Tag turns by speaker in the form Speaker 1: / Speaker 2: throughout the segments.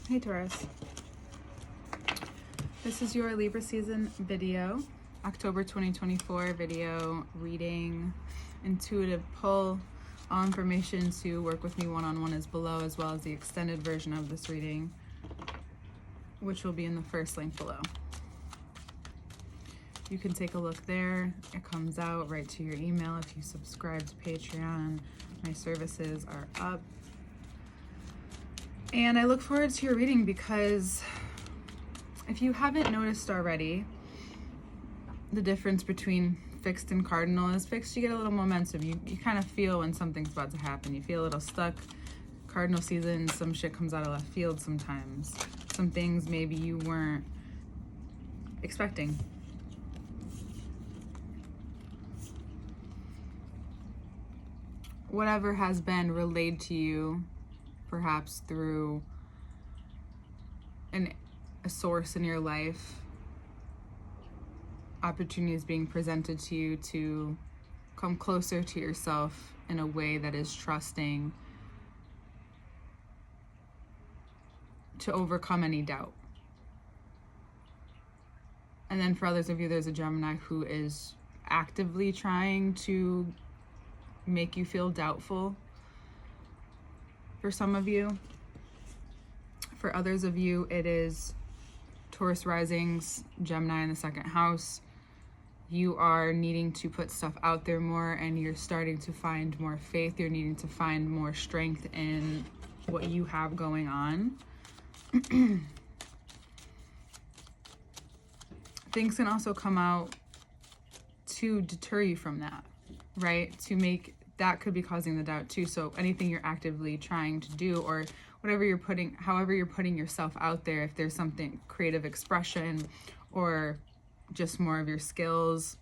Speaker 1: Hey Taurus, this is your Libra season video, October 2024 video reading, intuitive pull. All information to work with me one-on-one is below, as well as the extended version of this reading, which will be in the first link below. You can take a look there. It comes out right to your email if you subscribe to Patreon. My services are up. And I look forward to your reading because if you haven't noticed already, the difference between fixed and cardinal is fixed, you get a little momentum. You kind of feel when something's about to happen. You feel a little stuck. Cardinal season, some shit comes out of left field sometimes. Some things maybe you weren't expecting. Whatever has been relayed to you, perhaps through a source in your life, opportunities being presented to you to come closer to yourself in a way that is trusting, to overcome any doubt. And then for others of you, there's a Gemini who is actively trying to make you feel doubtful. For some of you, for others of you, it is Taurus risings, Gemini in the second house. You are needing to put stuff out there more, and you're starting to find more faith. You're needing to find more strength in what you have going on. Things can also come out to deter you from that, right? That could be causing the doubt too. So anything you're actively trying to do, or however you're putting yourself out there, if there's something, creative expression or just more of your skills,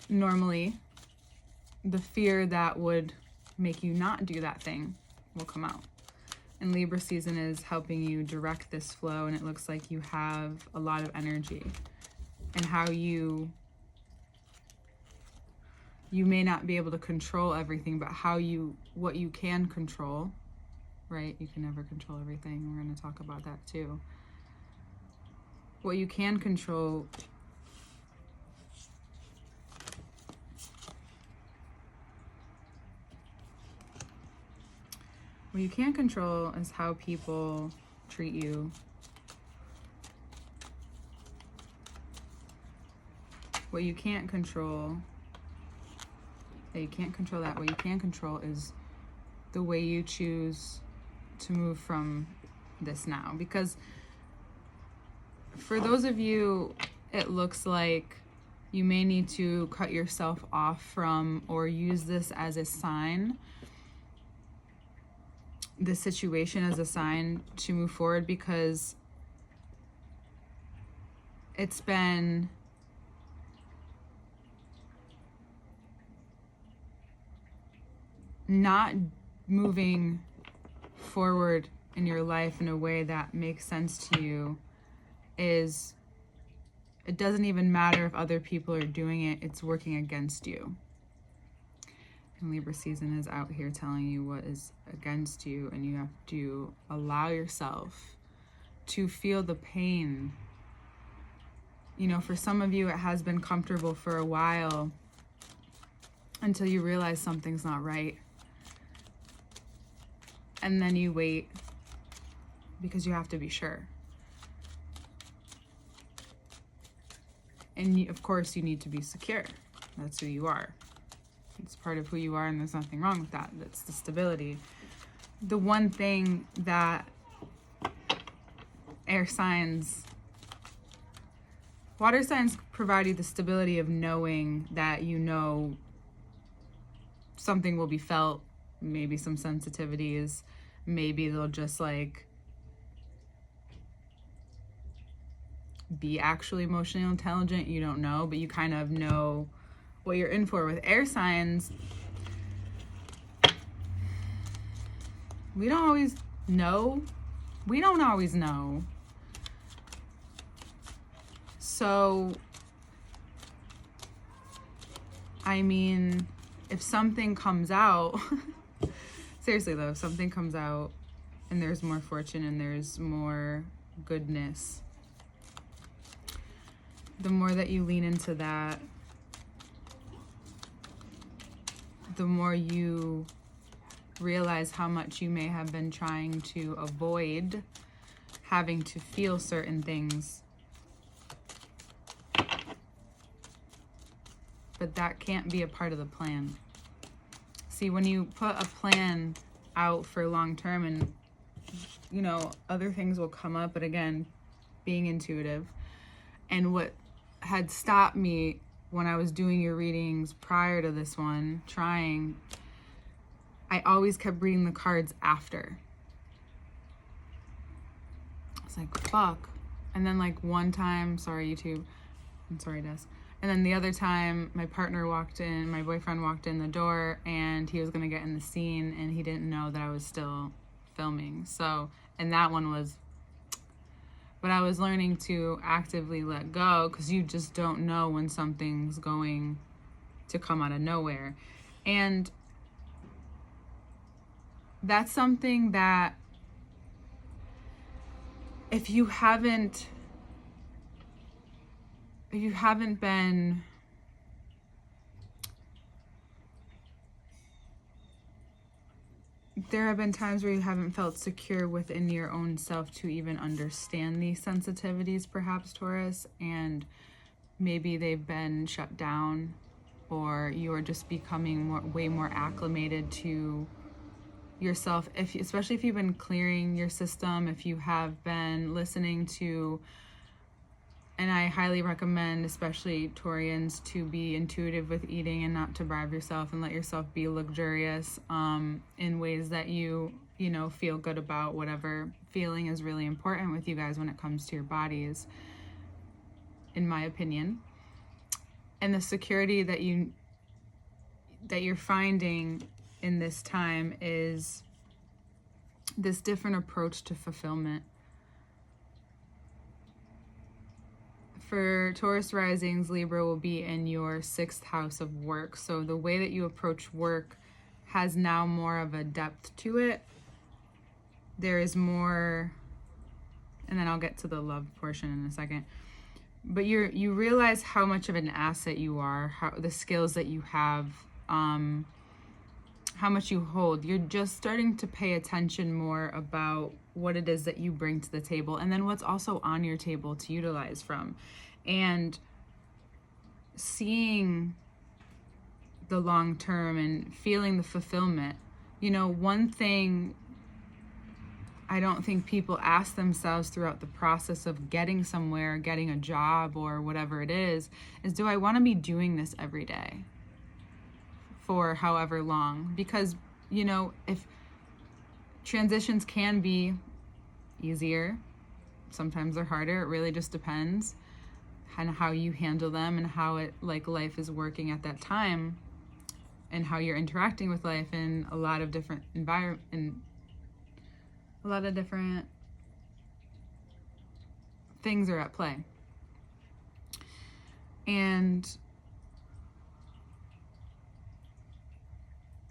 Speaker 1: normally the fear that would make you not do that thing will come out. And Libra season is helping you direct this flow, and it looks like you have a lot of energy. And how you may not be able to control everything, but what you can control, right? You can never control everything. We're going to talk about that too. What you can control is how people treat you. What you can't control, you can't control that. What you can control is the way you choose to move from this now. Because for those of you, it looks like you may need to cut yourself off from, or use this as a sign, this situation as a sign to move forward, because it's been not moving forward in your life in a way that makes sense to you. It doesn't even matter if other people are doing it, it's working against you. And Libra season is out here telling you what is against you, and you have to allow yourself to feel the pain. You know, for some of you, it has been comfortable for a while until you realize something's not right. And then you wait because you have to be sure. And of course, you need to be secure. That's who you are. It's part of who you are, and there's nothing wrong with that. That's the stability. The one thing that air signs, water signs provide you the stability of knowing that you know something will be felt, maybe some sensitivities, maybe they'll just like be actually emotionally intelligent. You don't know, but you kind of know what you're in for. With air signs, we don't always know. So, I mean, if something comes out seriously though, if something comes out and there's more fortune and there's more goodness, the more that you lean into that, the more you realize how much you may have been trying to avoid having to feel certain things. But that can't be a part of the plan. See, when you put a plan out for long term, and other things will come up, but again, being intuitive. And what had stopped me when I was doing your readings prior to this one, I always kept reading the cards after. It's like, fuck. And then like one time, sorry YouTube, I'm sorry Des. And then the other time my boyfriend walked in the door and he was gonna get in the scene and he didn't know that I was still filming. So, and that one was, but I was learning to actively let go, because you just don't know when something's going to come out of nowhere. And that's something that if you haven't been there have been times where you haven't felt secure within your own self to even understand these sensitivities, perhaps, Taurus, and maybe they've been shut down, or you're just becoming way more acclimated to yourself, especially if you've been clearing your system, if you have been listening to, and I highly recommend, especially Taurians, to be intuitive with eating and not to bribe yourself, and let yourself be luxurious in ways that you feel good about. Whatever feeling is really important with you guys when it comes to your bodies, in my opinion. And the security that you're finding in this time is this different approach to fulfillment. For Taurus risings, Libra will be in your 6th house of work. So the way that you approach work has now more of a depth to it. There is more, and then I'll get to the love portion in a second. But you realize how much of an asset you are, how the skills that you have, how much you hold. You're just starting to pay attention more about what it is that you bring to the table, and then what's also on your table to utilize from, and seeing the long term and feeling the fulfillment. One thing I don't think people ask themselves throughout the process of getting somewhere, getting a job or whatever it is do I want to be doing this every day for however long? Because, if transitions can be easier, sometimes they're harder. It really just depends on how you handle them and how life is working at that time, and how you're interacting with life in a lot of different a lot of different things are at play. And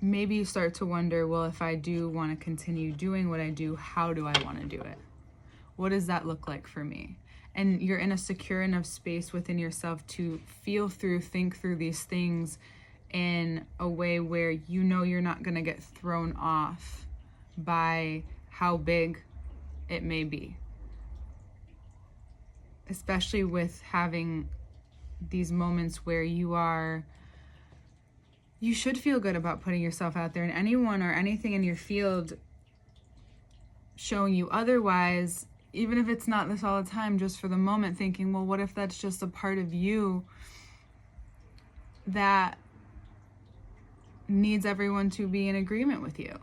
Speaker 1: maybe you start to wonder, well, if I do want to continue doing what I do, how do I want to do it? What does that look like for me? And you're in a secure enough space within yourself to think through these things in a way where you're not going to get thrown off by how big it may be. Especially with having these moments where you should feel good about putting yourself out there, and anyone or anything in your field showing you otherwise, even if it's not this all the time, just for the moment, thinking, well, what if that's just a part of you that needs everyone to be in agreement with you,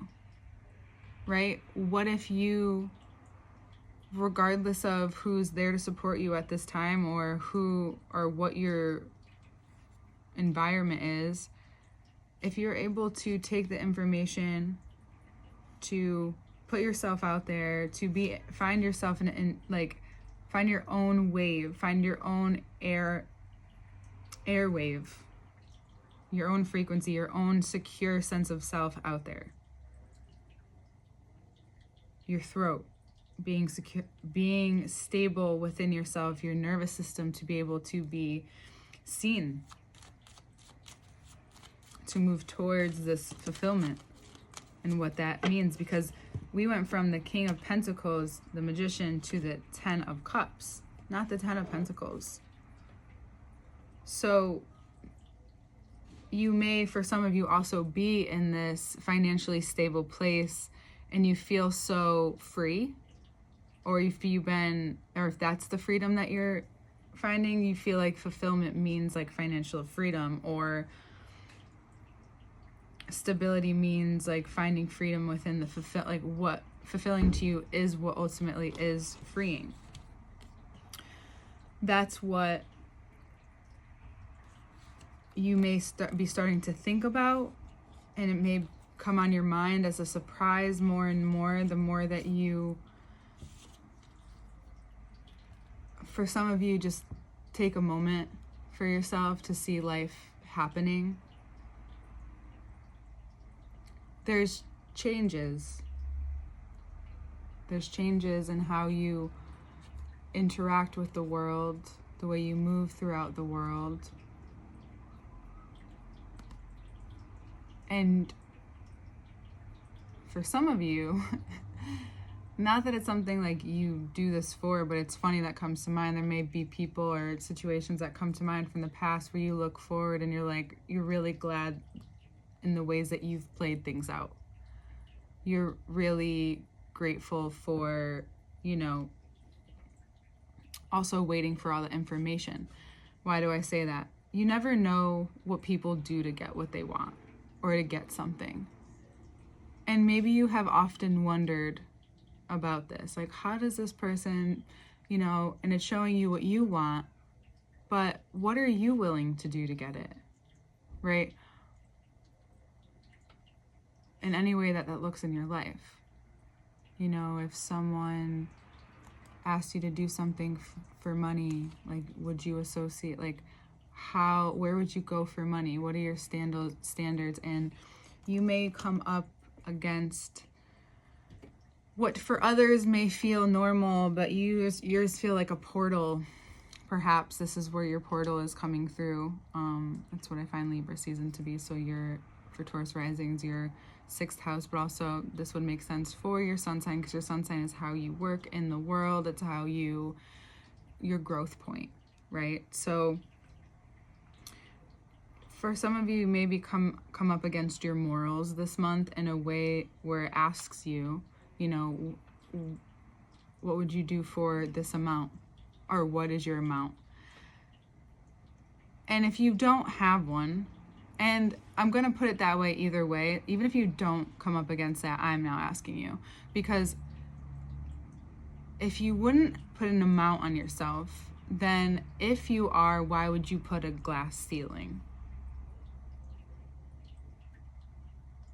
Speaker 1: right? What if you, regardless of who's there to support you at this time, or who or what your environment is, if you're able to take the information, to put yourself out there, to find yourself find your own wave, find your own airwave, your own frequency, your own secure sense of self out there. your throat, being secure, being stable within yourself, your nervous system to be able to be seen, to move towards this fulfillment and what that means. Because we went from the King of Pentacles, the Magician, to the Ten of Cups, not the Ten of Pentacles. So you may, for some of you, also be in this financially stable place and you feel so free, or if that's the freedom that you're finding, you feel like fulfillment means like financial freedom, or stability means like finding freedom within the what fulfilling to you is what ultimately is freeing. That's what you may be starting to think about, and it may come on your mind as a surprise more and more the more that you, for some of you, just take a moment for yourself to see life happening. There's changes. There's changes in how you interact with the world, the way you move throughout the world. And for some of you, not that it's something like you do this for, but it's funny that comes to mind. There may be people or situations that come to mind from the past where you look forward and you're really glad in the ways that you've played things out. You're really grateful for, also waiting for all the information. Why do I say that? You never know what people do to get what they want or to get something. And maybe you have often wondered about this. Like, how does this person, and it's showing you what you want, but what are you willing to do to get it, right? In any way that looks in your life. If someone asked you to do something for money, like, would you associate, like, where would you go for money? What are your standards? And you may come up against what for others may feel normal, but yours feel like a portal. Perhaps this is where your portal is coming through. That's what I find Libra season to be. So for Taurus risings, your 6th house, but also this would make sense for your sun sign, because your sun sign is how you work in the world. It's how your growth point, right? So for some of you, maybe come up against your morals this month in a way where it asks you, what would you do for this amount? Or what is your amount? And if you don't have one, and I'm going to put it that way either way, even if you don't come up against that, I'm now asking you. Because if you wouldn't put an amount on yourself, then if you are, why would you put a glass ceiling?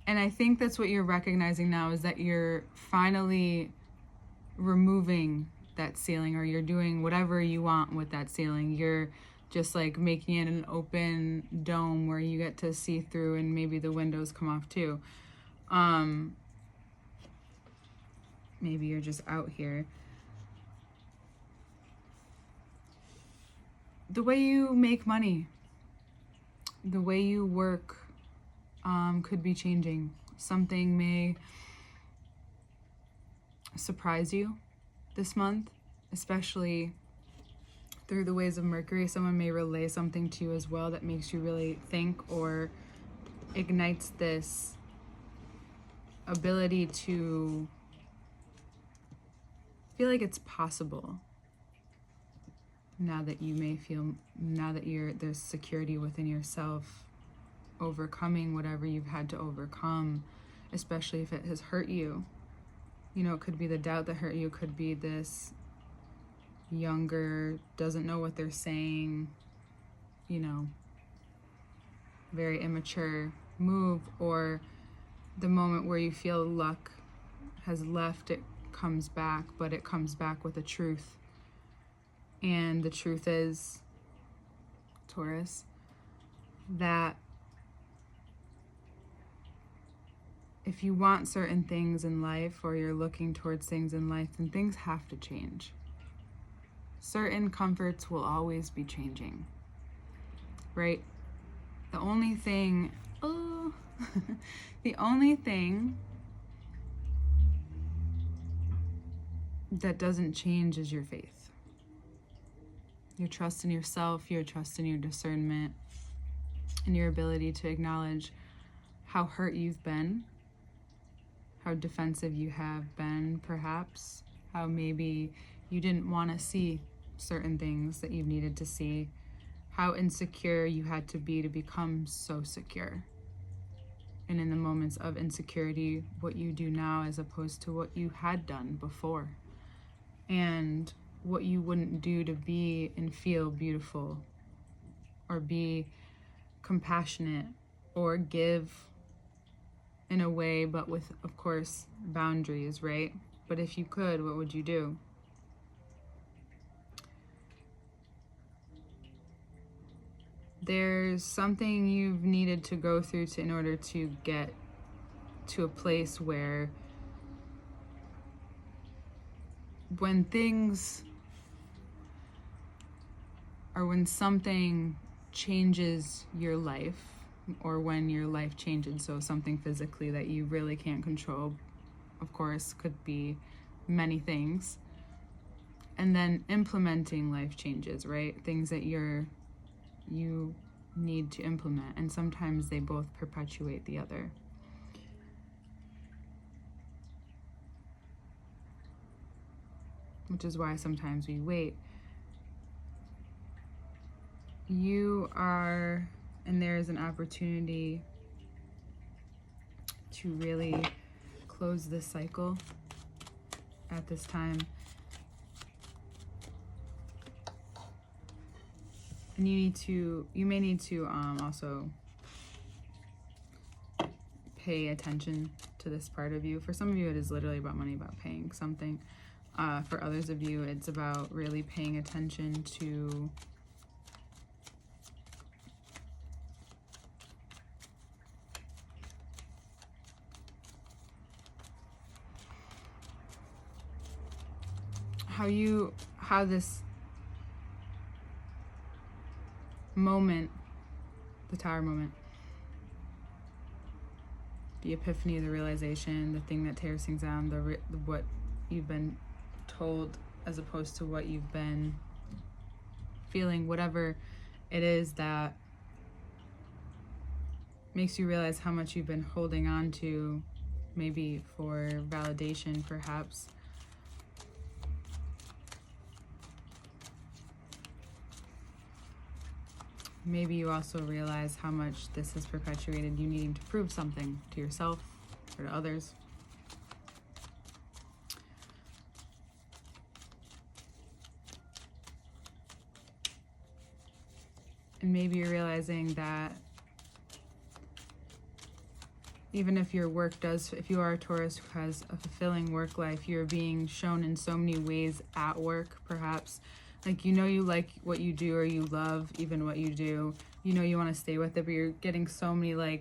Speaker 1: And I think that's what you're recognizing now, is that you're finally removing that ceiling, or you're doing whatever you want with that ceiling. You're just like making it an open dome where you get to see through, and maybe the windows come off too. Maybe you're just out here. The way you make money, the way you work, could be changing. Something may surprise you this month, especially through the ways of Mercury. Someone may relay something to you as well that makes you really think, or ignites this ability to feel like it's possible. Now that there's security within yourself, overcoming whatever you've had to overcome, especially if it has hurt you. It could be the doubt that hurt you, could be this younger, doesn't know what they're saying, very immature move, or the moment where you feel luck has left, it comes back, but it comes back with a truth. And the truth is, Taurus, that if you want certain things in life, or you're looking towards things in life, then things have to change. Certain comforts will always be changing, right? The only thing, the only thing that doesn't change is your faith. Your trust in yourself, your trust in your discernment, and your ability to acknowledge how hurt you've been, how defensive you have been, perhaps, how maybe you didn't want to see certain things that you needed to see, how insecure you had to become so secure. And in the moments of insecurity, what you do now as opposed to what you had done before, and what you wouldn't do to be and feel beautiful, or be compassionate, or give in a way, but with, of course, boundaries, right? But if you could, what would you do? There's something you've needed to go through in order to get to a place where when something changes your life, or when your life changes, so something physically that you really can't control, of course, could be many things, and then implementing life changes, right? Things that you need to implement, and sometimes they both perpetuate the other. Which is why sometimes we wait. And there's an opportunity to really close this cycle at this time. And you may need to also pay attention to this part of you. For some of you, it is literally about money, about paying something. For others of you, it's about really paying attention to how this moment, the Tower moment, the epiphany, the realization, the thing that tears things down, what you've been told as opposed to what you've been feeling, whatever it is that makes you realize how much you've been holding on to, maybe for validation, perhaps. Maybe you also realize how much this has perpetuated you needing to prove something to yourself or to others. And maybe you're realizing that even if your work if you are a Taurus who has a fulfilling work life, you're being shown in so many ways at work, perhaps. Like, you like what you do, or you love even what you do. You want to stay with it, but you're getting so many,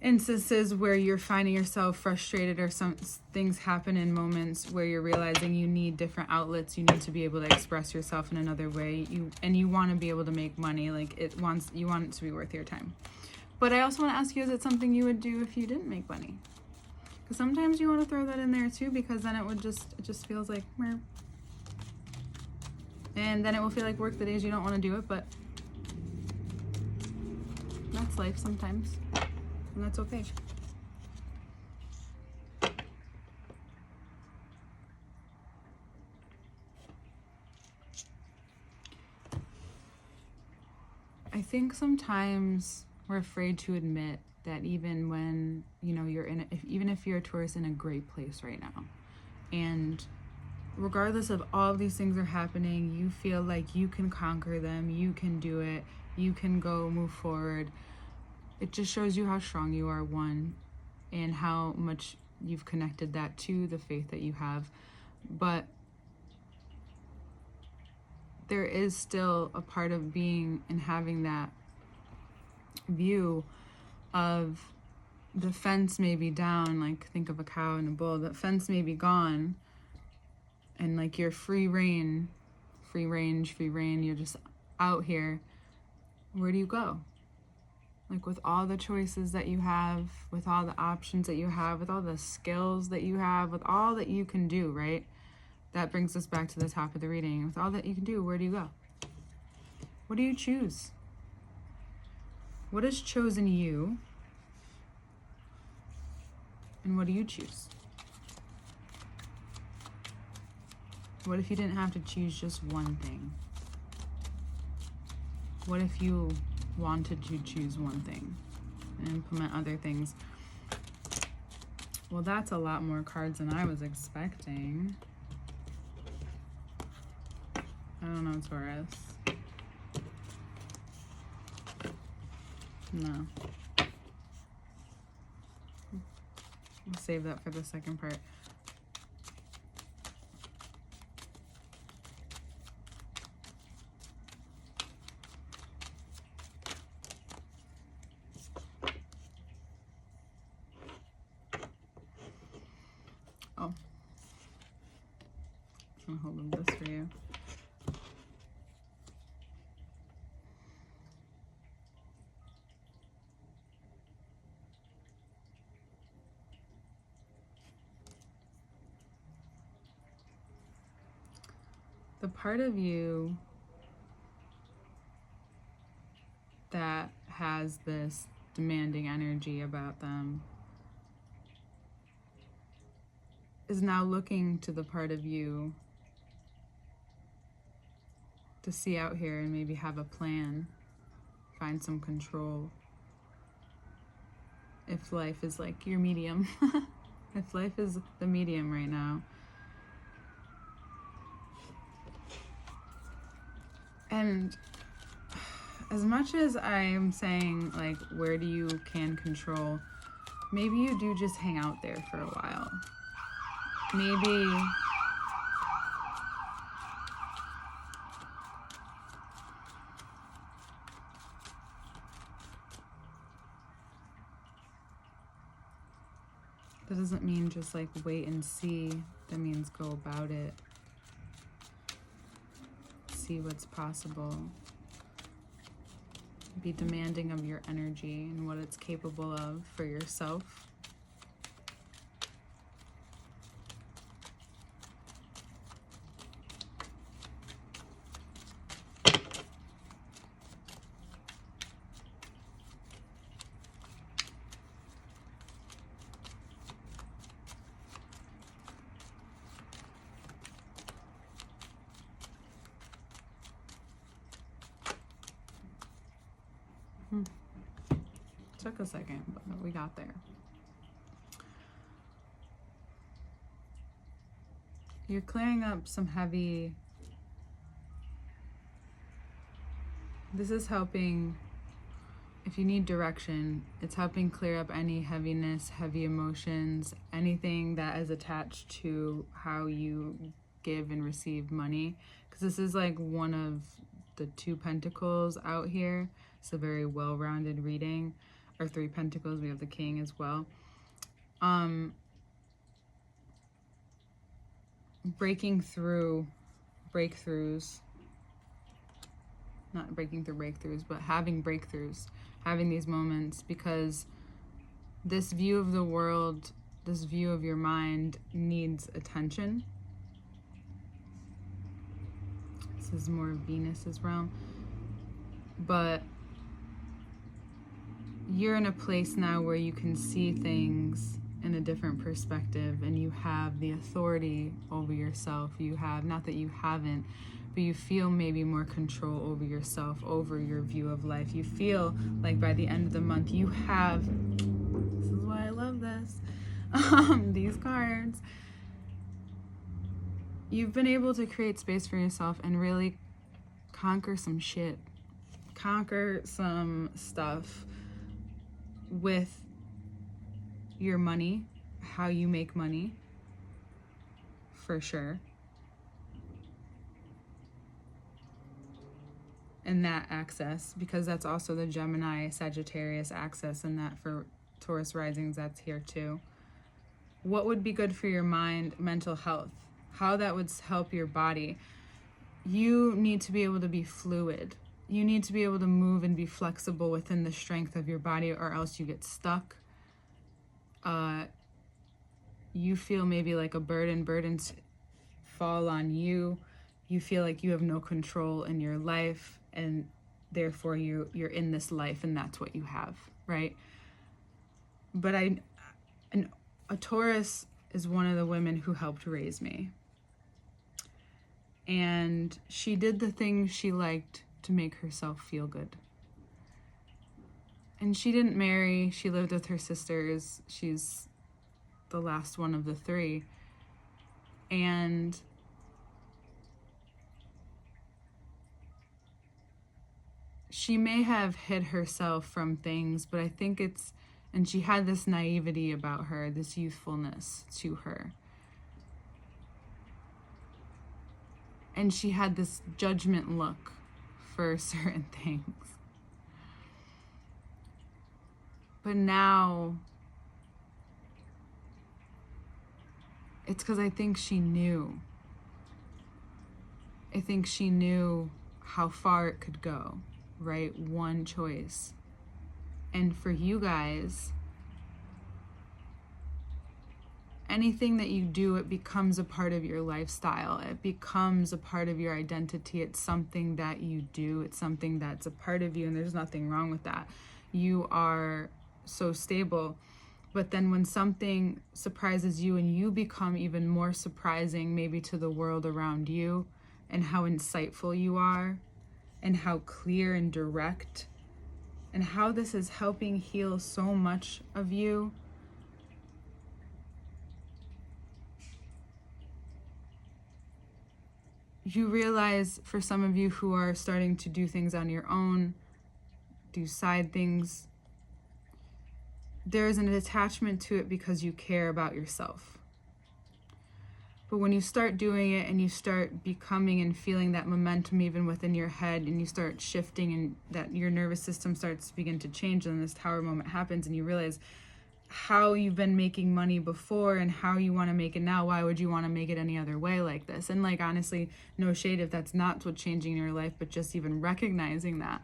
Speaker 1: instances where you're finding yourself frustrated, or some things happen in moments where you're realizing you need different outlets. You need to be able to express yourself in another way. You want to be able to make money. You want it to be worth your time. But I also want to ask you, is it something you would do if you didn't make money? Because sometimes you want to throw that in there too, because then it just feels like meh. And then it will feel like work the days you don't want to do it, but that's life sometimes, and that's okay. I think sometimes we're afraid to admit that even when, you're even if you're a Taurus in a great place right now, and regardless of all of these things are happening, you feel like you can conquer them, you can do it, you can go move forward. It just shows you how strong you are, one, and how much you've connected that to the faith that you have. But there is still a part of being and having that view of the fence may be down, like think of a cow and a bull, the fence may be gone, and like you're free range, you're just out here. Where do you go? Like with all the choices that you have, with all the options that you have, with all the skills that you have, with all that you can do, right? That brings us back to the top of the reading. With all that you can do, where do you go? What do you choose? What has chosen you? And what do you choose? What if you didn't have to choose just one thing? What if you wanted to choose one thing and implement other things? Well, that's a lot more cards than I was expecting. I don't know, Taurus. No. We'll save that for the second part. Oh. I'm holding this for you. The part of you that has this demanding energy about them is now looking to the part of you to see out here and maybe have a plan, find some control. If life is like your medium, if life is the medium right now. And as much as I'm saying, like, where do you can control, maybe you do just hang out there for a while. Maybe that doesn't mean just like wait and see. That means go about it. See what's possible. Be demanding of your energy and what it's capable of for yourself. Took a second, but we got there. You're clearing up some heavy. This is helping, if you need direction, it's helping clear up any heaviness, heavy emotions, anything that is attached to how you give and receive money. Because this is like one of the 2 pentacles out here. It's a very well-rounded reading. Or 3 pentacles, we have the king as well. Breaking through breakthroughs, not breaking through breakthroughs, but having breakthroughs, having these moments, because this view of the world, this view of your mind needs attention. This is more Venus's realm, but you're in a place now where you can see things in a different perspective, and you have the authority over yourself. You have, not that you haven't, but you feel maybe more control over yourself, over your view of life. You feel like by the end of the month you have, this is why I love this, these cards. You've been able to create space for yourself and really conquer some shit, conquer some stuff with your money, how you make money, for sure. And that access, because that's also the Gemini Sagittarius access, and that for Taurus risings, that's here too. What would be good for your mind, mental health, how that would help your body. You need to be able to be fluid. You need to be able to move and be flexible within the strength of your body, or else you get stuck. You feel maybe like a burden. Burdens fall on you. You feel like you have no control in your life, and therefore you're in this life and that's what you have, right? But a Taurus is one of the women who helped raise me. And she did the things she liked to make herself feel good. And she didn't marry. She lived with her sisters. She's the last one of the three. And she may have hid herself from things, but I think and she had this naivety about her, this youthfulness to her. And she had this judgment look for certain things. But now, it's because I think she knew. I think she knew how far it could go, right? One choice. And for you guys, anything that you do, it becomes a part of your lifestyle. It becomes a part of your identity. It's something that you do. It's something that's a part of you, and there's nothing wrong with that. You are so stable. But then when something surprises you and you become even more surprising maybe to the world around you, and how insightful you are, and how clear and direct, and how this is helping heal so much of you, you realize, for some of you who are starting to do things on your own, do side things, there is an attachment to it because you care about yourself. But when you start doing it and you start becoming and feeling that momentum even within your head, and you start shifting, and that your nervous system starts to begin to change, and this tower moment happens, and you realize how you've been making money before and how you want to make it now. Why would you want to make it any other way like this? And like, honestly, no shade if that's not what's changing in your life, but just even recognizing that.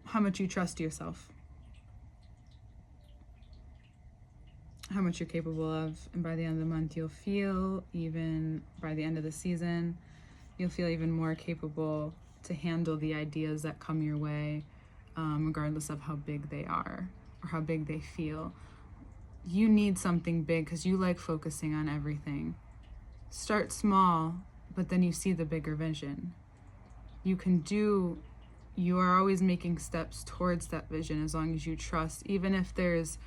Speaker 1: How much you trust yourself. How much you're capable of. And by the end of the month, you'll feel, even by the end of the season, you'll feel even more capable to handle the ideas that come your way, regardless of how big they are or how big they feel. You need something big because you like focusing on everything. Start small, but then you see the bigger vision. You are always making steps towards that vision as long as you trust, even if there's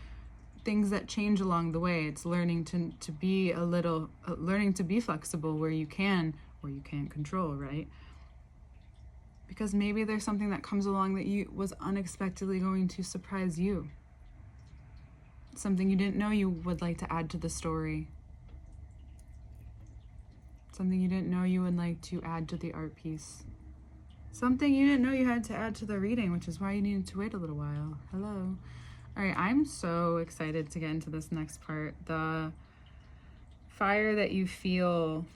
Speaker 1: things that change along the way. It's learning to be learning to be flexible where you can, or you can't control, right? Because maybe there's something that comes along that was unexpectedly going to surprise you. Something you didn't know you would like to add to the story. Something you didn't know you would like to add to the art piece. Something you didn't know you had to add to the reading, which is why you needed to wait a little while. Hello. All right, I'm so excited to get into this next part. The fire that you feel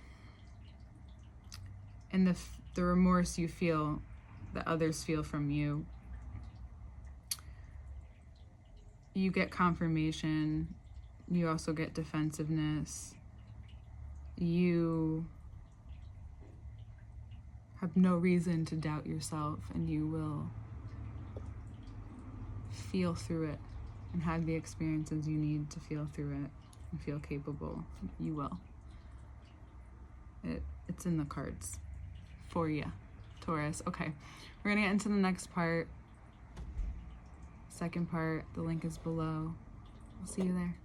Speaker 1: and the remorse you feel that others feel from you. You get confirmation. You also get defensiveness. You have no reason to doubt yourself, and you will feel through it and have the experiences you need to feel through it and feel capable. You will. It's in the cards for you, Taurus. Okay, we're gonna get into the next part. Second part, the link is below. I'll see you there.